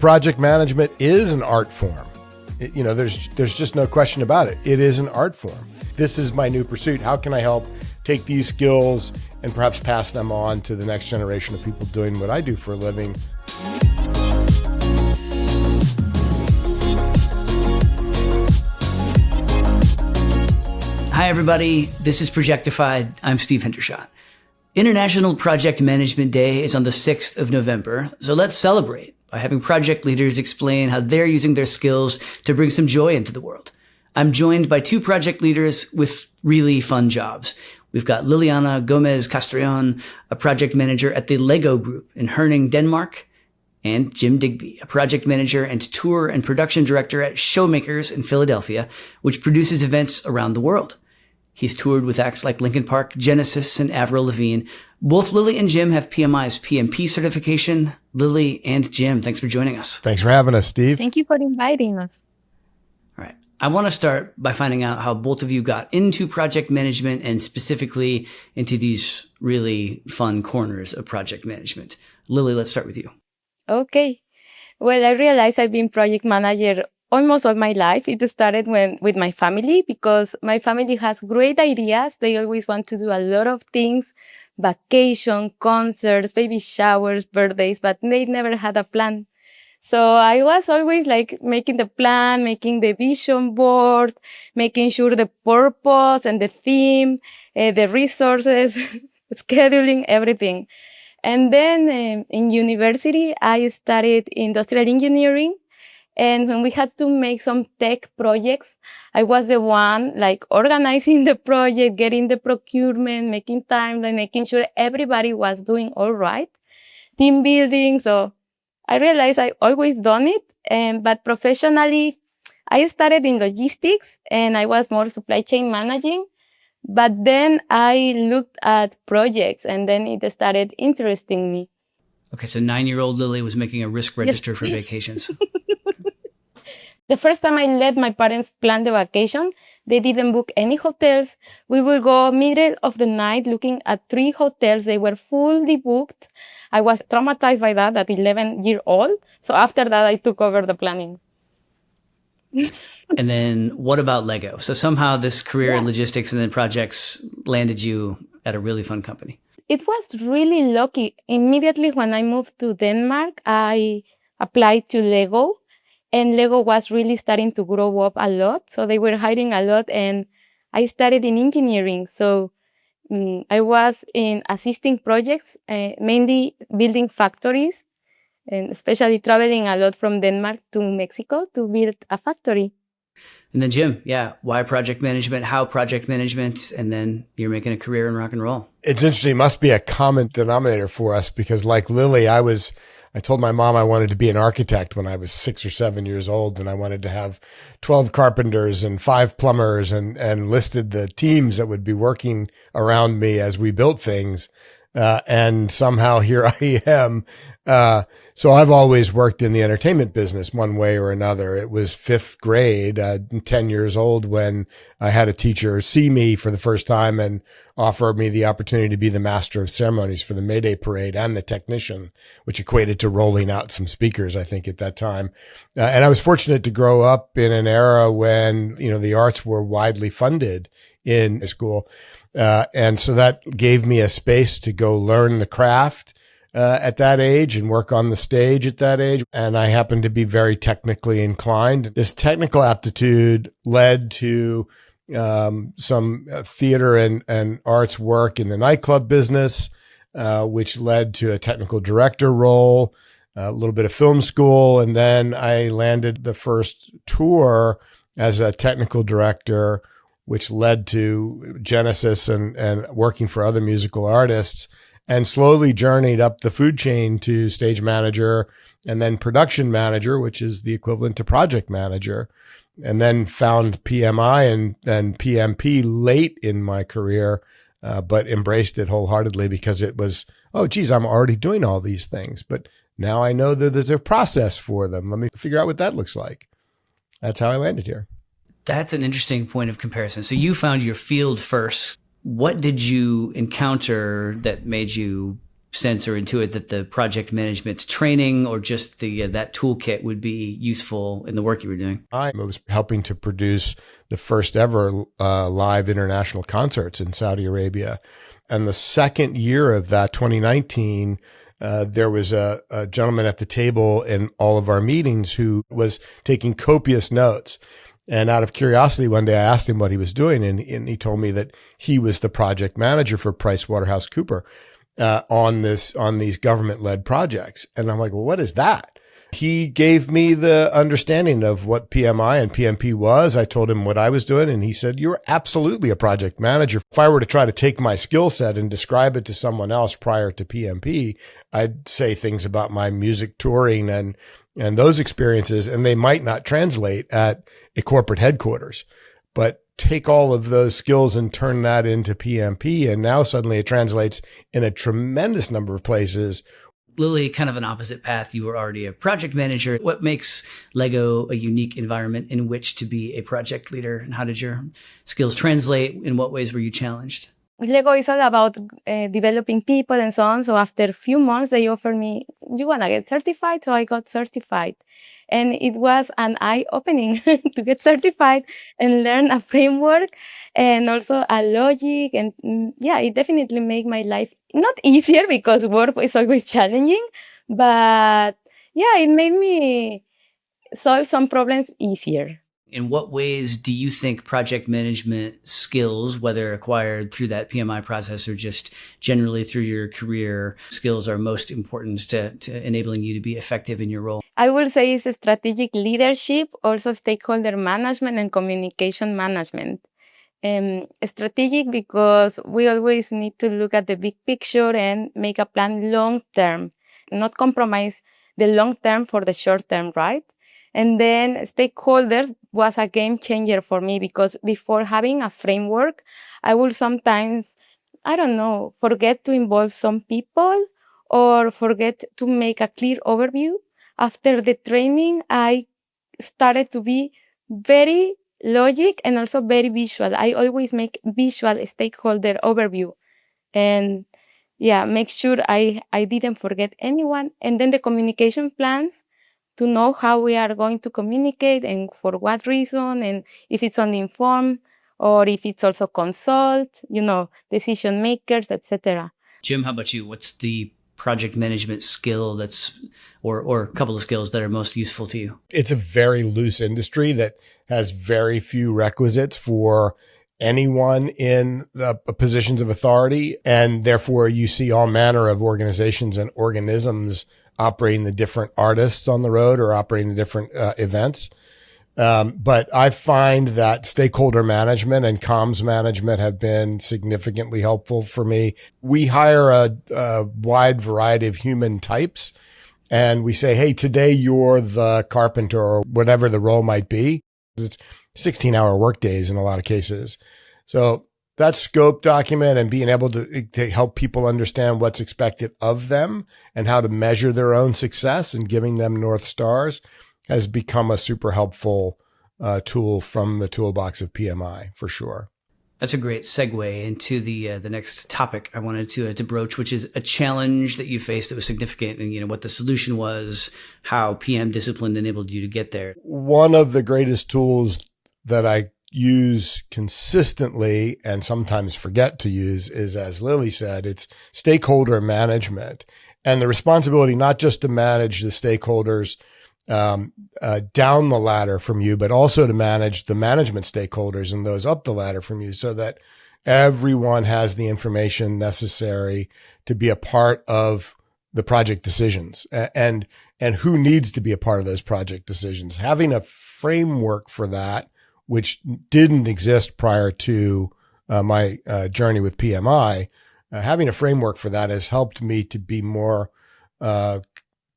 Project management is an art form. There's just no question about it. It is an art form. This is my new pursuit. How can I help take these skills and perhaps pass them on to the next generation of people doing what I do for a living? Hi, everybody. This is Projectified. I'm Steve Hendershot. International Project Management Day is on the 6th of November, so let's celebrate by having project leaders explain how they're using their skills to bring some joy into the world. I'm joined by two project leaders with really fun jobs. We've got Liliana Gómez Castrejón, a project manager at the Lego Group in Herning, Denmark, and Jim Digby, a project manager and tour and production director at Showmakers in Philadelphia, which produces events around the world. He's toured with acts like Linkin Park, Genesis, and Avril Lavigne. Both Lily and Jim have PMI's PMP certification. Lily and Jim, thanks for joining us. Thanks for having us, Steve. Thank you for inviting us. All right. I want to start by finding out how both of you got into project management and specifically into these really fun corners of project management. Lily, let's start with you. Okay. Well, I realized I've been project manager almost all my life. It started with my family, because my family has great ideas. They always want to do a lot of things, vacation, concerts, baby showers, birthdays, but they never had a plan. So I was always like making the plan, making the vision board, making sure the purpose and the theme, the resources, scheduling, everything. And then in university, I studied industrial engineering. And when we had to make some tech projects, I was the one like organizing the project, getting the procurement, making timeline, making sure everybody was doing all right, team building. So I realized I always done it. But professionally, I started in logistics and I was more supply chain managing. But then I looked at projects and then it started interesting me. Okay, so 9-year-old Lily was making a risk register for vacations. The first time I let my parents plan the vacation, they didn't book any hotels. We will go middle of the night looking at 3 hotels. They were fully booked. I was traumatized by that at 11-year-old. So after that, I took over the planning. And then what about Lego? So somehow this career in logistics and then projects landed you at a really fun company. It was really lucky. Immediately when I moved to Denmark, I applied to Lego. And Lego was really starting to grow up a lot. So they were hiring a lot. And I started in engineering. So I was in assisting projects, mainly building factories, and especially traveling a lot from Denmark to Mexico to build a factory. And then Jim, why project management? How project management? And then you're making a career in rock and roll. It's interesting. It must be a common denominator for us because like Lily, I told my mom I wanted to be an architect when I was 6 or 7 years old, and I wanted to have 12 carpenters and 5 plumbers and listed the teams that would be working around me as we built things. And somehow here I am. So I've always worked in the entertainment business one way or another. It was 5th grade, 10 years old, when I had a teacher see me for the first time and offer me the opportunity to be the master of ceremonies for the May Day parade and the technician, which equated to rolling out some speakers, I think, at that time. And I was fortunate to grow up in an era when, the arts were widely funded in school. And so that gave me a space to go learn the craft at that age and work on the stage at that age. And I happened to be very technically inclined. This technical aptitude led to some theater and arts work in the nightclub business, which led to a technical director role, a little bit of film school. And then I landed the first tour as a technical director, which led to Genesis and working for other musical artists, and slowly journeyed up the food chain to stage manager and then production manager, which is the equivalent to project manager, and then found PMI and PMP late in my career, but embraced it wholeheartedly because it was, oh, geez, I'm already doing all these things, but now I know that there's a process for them. Let me figure out what that looks like. That's how I landed here. That's an interesting point of comparison. So you found your field first. What did you encounter that made you sense or intuit that the project management training or just the that toolkit would be useful in the work you were doing. I was helping to produce the first ever live international concerts in Saudi Arabia. And the second year of that, 2019, there was a gentleman at the table in all of our meetings who was taking copious notes. And out of curiosity, one day I asked him what he was doing, and he told me that he was the project manager for PricewaterhouseCoopers on these government-led projects. And I'm like, well, what is that? He gave me the understanding of what PMI and PMP was. I told him what I was doing, and he said, you're absolutely a project manager. If I were to try to take my skill set and describe it to someone else prior to PMP, I'd say things about my music touring and those experiences, and they might not translate at a corporate headquarters. But take all of those skills and turn that into PMP, and now suddenly it translates in a tremendous number of places. Lily, kind of an opposite path. You were already a project manager. What makes Lego a unique environment in which to be a project leader? And how did your skills translate? In what ways were you challenged? Lego is all about developing people and so on. So after a few months, they offered me, you want to get certified? So I got certified. And it was an eye-opening to get certified and learn a framework and also a logic. And yeah, it definitely made my life not easier because work is always challenging, but yeah, it made me solve some problems easier. In what ways do you think project management skills, whether acquired through that PMI process or just generally through your career, skills are most important to enabling you to be effective in your role? I would say it's strategic leadership, also stakeholder management and communication management. Strategic because we always need to look at the big picture and make a plan long term, not compromise the long term for the short term, right? And then stakeholders was a game changer for me because before having a framework, I would sometimes, I don't know, forget to involve some people or forget to make a clear overview. After the training, I started to be very logic and also very visual. I always make visual stakeholder overview and yeah, make sure I didn't forget anyone. And then the communication plans to know how we are going to communicate and for what reason, and if it's only inform or if it's also consult, decision makers, etc. Jim, how about you? What's the project management skill that's, or a couple of skills that are most useful to you? It's a very loose industry that has very few requisites for anyone in the positions of authority. And therefore you see all manner of organizations and organisms operating the different artists on the road or operating the different events. But I find that stakeholder management and comms management have been significantly helpful for me. We hire a wide variety of human types and we say, hey, today you're the carpenter or whatever the role might be. It's 16-hour work days in a lot of cases. So that scope document and being able to help people understand what's expected of them and how to measure their own success and giving them North Stars has become a super helpful tool from the toolbox of PMI for sure. That's a great segue into the next topic I wanted to broach, which is a challenge that you faced that was significant, and what the solution was, how PM discipline enabled you to get there. One of the greatest tools that I use consistently and sometimes forget to use is, as Lily said, it's stakeholder management and the responsibility not just to manage the stakeholders down the ladder from you, but also to manage the management stakeholders and those up the ladder from you so that everyone has the information necessary to be a part of the project decisions and who needs to be a part of those project decisions. Having a framework for that, which didn't exist prior to my journey with PMI, having a framework for that has helped me to be more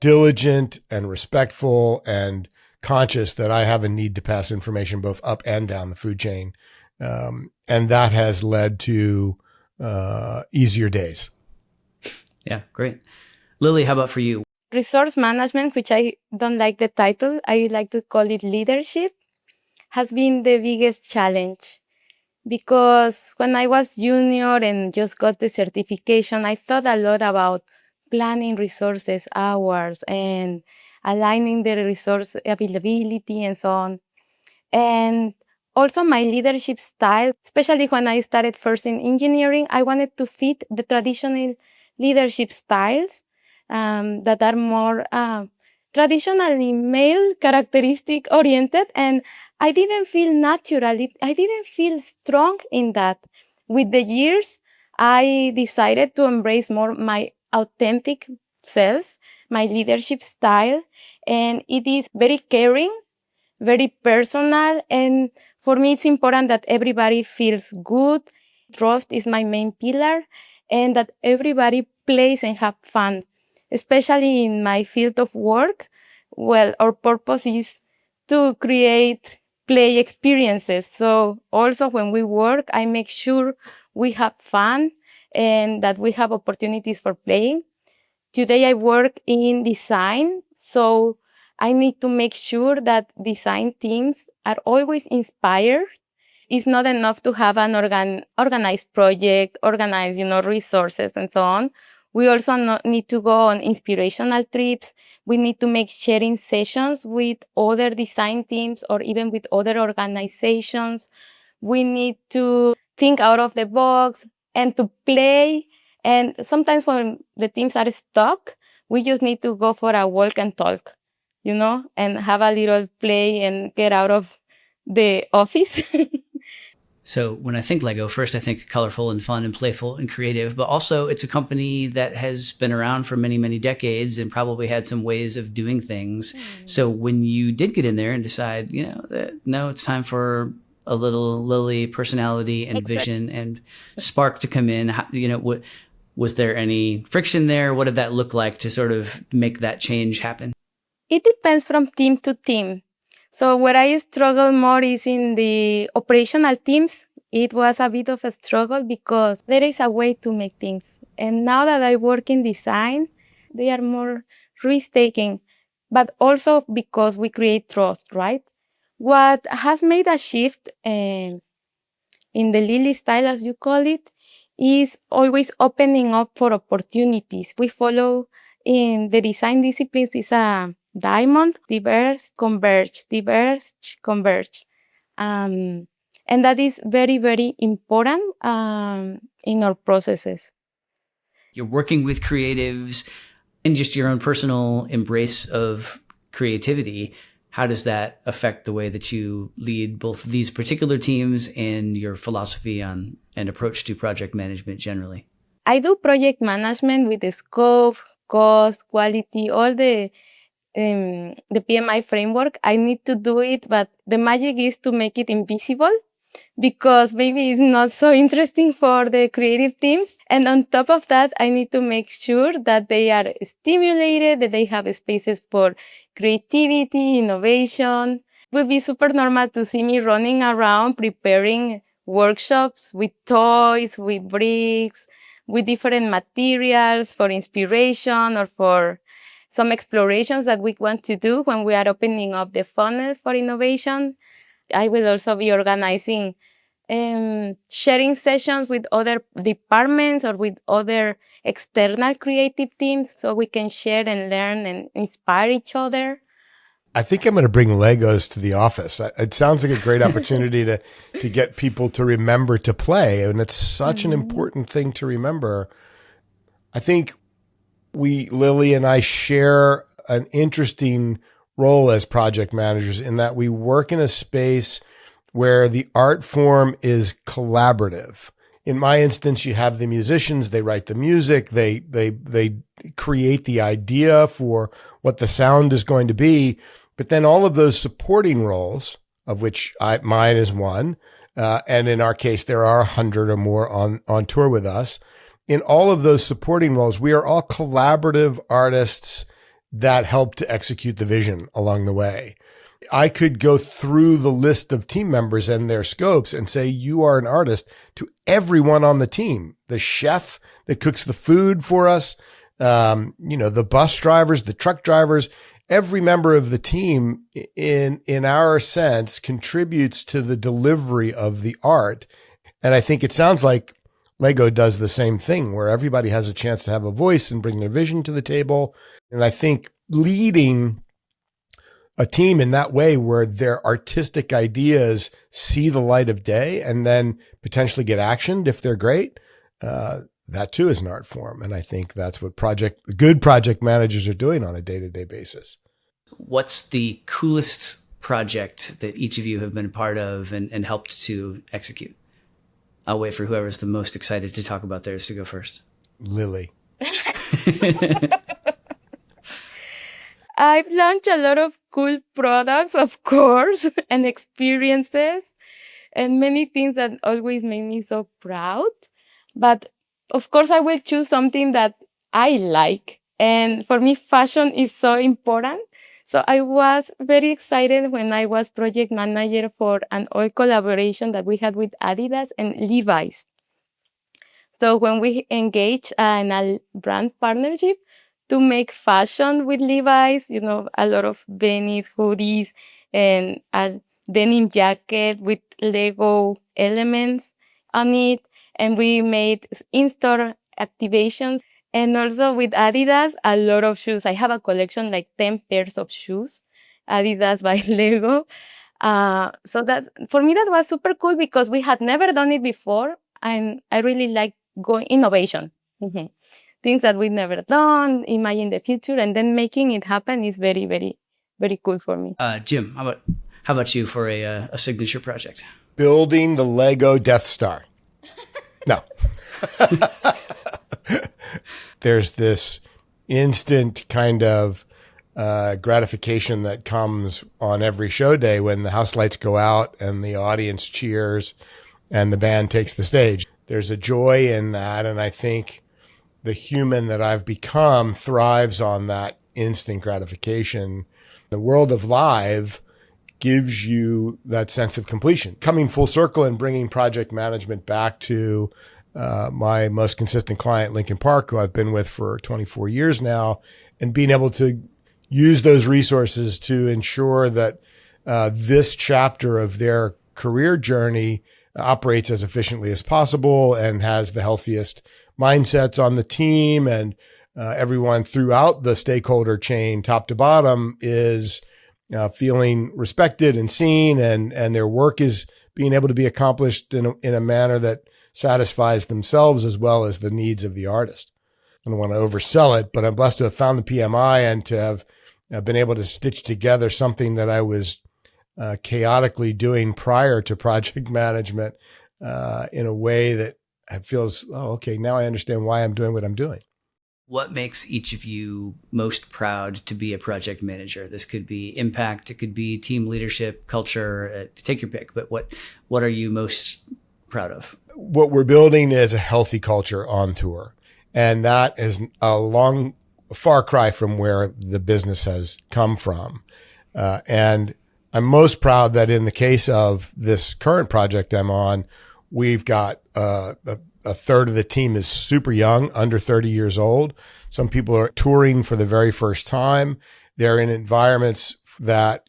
diligent and respectful and conscious that I have a need to pass information both up and down the food chain. And that has led to easier days. Yeah, great. Lily, how about for you? Resource management, which I don't like the title, I like to call it leadership, has been the biggest challenge. Because when I was junior and just got the certification, I thought a lot about planning resources, hours, and aligning the resource availability and so on. And also my leadership style, especially when I started first in engineering, I wanted to fit the traditional leadership styles that are more traditionally male characteristic oriented. And I didn't feel natural. I didn't feel strong in that. With the years, I decided to embrace more my authentic self, my leadership style, and it is very caring, very personal. And for me, it's important that everybody feels good. Trust is my main pillar, and that everybody plays and have fun, especially in my field of work. Well, our purpose is to create play experiences. So also when we work, I make sure we have fun and that we have opportunities for playing. Today I work in design, so I need to make sure that design teams are always inspired. It's not enough to have an organized project, organized, resources and so on. We also need to go on inspirational trips. We need to make sharing sessions with other design teams or even with other organizations. We need to think out of the box and to play. And sometimes when the teams are stuck, we just need to go for a walk and talk, and have a little play and get out of the office. So when I think Lego, first I think colorful and fun and playful and creative, but also it's a company that has been around for many, many decades and probably had some ways of doing things. So when you did get in there and decide, that no, it's time for a little Lily personality and vision and spark to come in, was there any friction there? What did that look like to sort of make that change happen? It depends from team to team. So where I struggle more is in the operational teams. It was a bit of a struggle because there is a way to make things. And now that I work in design, they are more risk-taking, but also because we create trust, right? What has made a shift in the Lily style, as you call it, is always opening up for opportunities. We follow in the design disciplines is a diamond, diverge, converge. And that is very, very important in our processes. You're working with creatives and just your own personal embrace of creativity. How does that affect the way that you lead both these particular teams and your philosophy on and approach to project management generally? I do project management with the scope, cost, quality, all the PMI framework. I need to do it, but the magic is to make it invisible because maybe it's not so interesting for the creative teams. And on top of that, I need to make sure that they are stimulated, that they have spaces for creativity, innovation. It would be super normal to see me running around preparing workshops with toys, with bricks, with different materials for inspiration or for some explorations that we want to do when we are opening up the funnel for innovation. I will also be organizing sharing sessions with other departments or with other external creative teams so we can share and learn and inspire each other. I think I'm going to bring Legos to the office. It sounds like a great opportunity to get people to remember to play. And it's such an important thing to remember. I think Lily and I share an interesting role as project managers in that we work in a space where the art form is collaborative. In my instance, you have the musicians, they write the music, they create the idea for what the sound is going to be. But then all of those supporting roles, of which mine is one, and in our case, there are 100 or more on tour with us. In all of those supporting roles, we are all collaborative artists that help to execute the vision along the way. I could go through the list of team members and their scopes and say, you are an artist to everyone on the team. The chef that cooks the food for us, the bus drivers, the truck drivers, every member of the team in our sense contributes to the delivery of the art. And I think it sounds like Lego does the same thing where everybody has a chance to have a voice and bring their vision to the table. And I think leading a team in that way where their artistic ideas see the light of day and then potentially get actioned if they're great, that too is an art form. And I think that's what good project managers are doing on a day-to-day basis. What's the coolest project that each of you have been a part of and helped to execute? I'll wait for whoever's the most excited to talk about theirs to go first. Lily. I've launched a lot of cool products, of course, and experiences, and many things that always make me so proud. But of course, I will choose something that I like. And for me, fashion is so important. So I was very excited when I was project manager for an oil collaboration that we had with Adidas and Levi's. So when we engaged in a brand partnership to make fashion with Levi's, a lot of beanies, hoodies, and a denim jacket with Lego elements on it. And we made in-store activations. And also with Adidas, a lot of shoes. I have a collection, like 10 pairs of shoes, Adidas by Lego. So that for me, that was super cool because we had never done it before. And I really like going innovation. Mm-hmm. Things that we've never done, imagine the future, and then making it happen is very, very, very cool for me. Jim, how about you for a signature project? Building the Lego Death Star. No. There's this instant kind of gratification that comes on every show day when the house lights go out and the audience cheers and the band takes the stage. There's a joy in that, and I think the human that I've become thrives on that instant gratification. The world of live gives you that sense of completion. Coming full circle and bringing project management back to my most consistent client, Lincoln Park, who I've been with for 24 years now, and being able to use those resources to ensure that this chapter of their career journey operates as efficiently as possible and has the healthiest mindsets on the team, and everyone throughout the stakeholder chain, top to bottom, is feeling respected and seen, and their work is being able to be accomplished in a manner that satisfies themselves as well as the needs of the artist. I don't want to oversell it, but I'm blessed to have found the PMI and to have been able to stitch together something that I was chaotically doing prior to project management in a way that feels, oh, okay, now I understand why I'm doing what I'm doing. What makes each of you most proud to be a project manager? This could be impact, it could be team leadership, culture, take your pick, but what are you most proud of? What we're building is a healthy culture on tour. And that is a far cry from where the business has come from. And I'm most proud that in the case of this current project I'm on, we've got a third of the team is super young, under 30 years old. Some people are touring for the very first time. They're in environments that,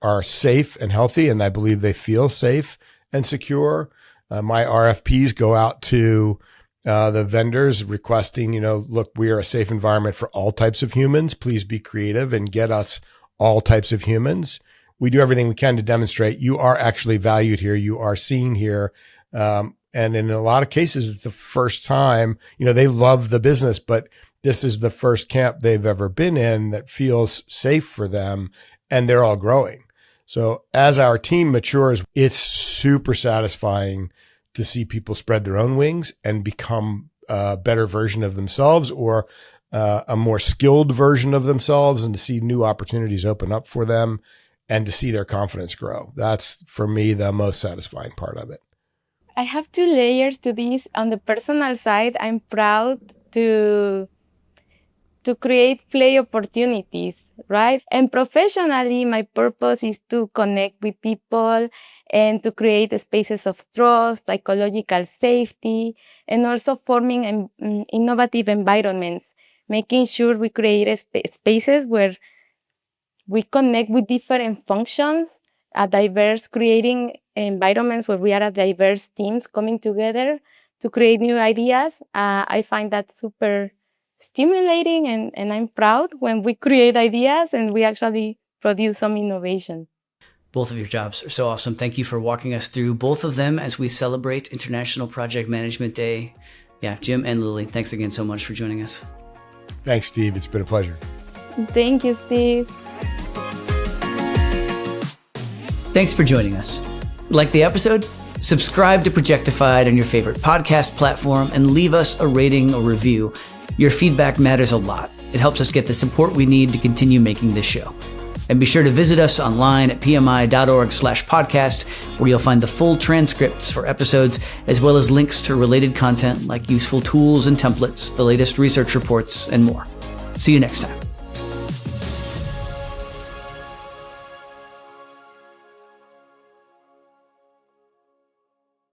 are safe and healthy, and I believe they feel safe and secure. My RFPs go out to the vendors requesting, look, we are a safe environment for all types of humans. Please be creative and get us all types of humans. We do everything we can to demonstrate you are actually valued here. You are seen here. And in a lot of cases, it's the first time, they love the business, but this is the first camp they've ever been in that feels safe for them, and they're all growing. So as our team matures, it's super satisfying to see people spread their own wings and become a better version of themselves, or a more skilled version of themselves, and to see new opportunities open up for them and to see their confidence grow. That's, for me, the most satisfying part of it. I have two layers to this. On the personal side, I'm proud to create play opportunities, right? And professionally, my purpose is to connect with people and to create spaces of trust, psychological safety, and also forming innovative environments, making sure we create spaces where we connect with different functions, creating environments where we are a diverse teams coming together to create new ideas. I find that super stimulating, and I'm proud when we create ideas and we actually produce some innovation. Both of your jobs are so awesome. Thank you for walking us through both of them as we celebrate International Project Management Day. Yeah, Jim and Lily, thanks again so much for joining us. Thanks, Steve. It's been a pleasure. Thank you, Steve. Thanks for joining us. Like the episode? Subscribe to Projectified on your favorite podcast platform and leave us a rating or review. Your feedback matters a lot. It helps us get the support we need to continue making this show. And be sure to visit us online at pmi.org/podcast, where you'll find the full transcripts for episodes, as well as links to related content like useful tools and templates, the latest research reports, and more. See you next time.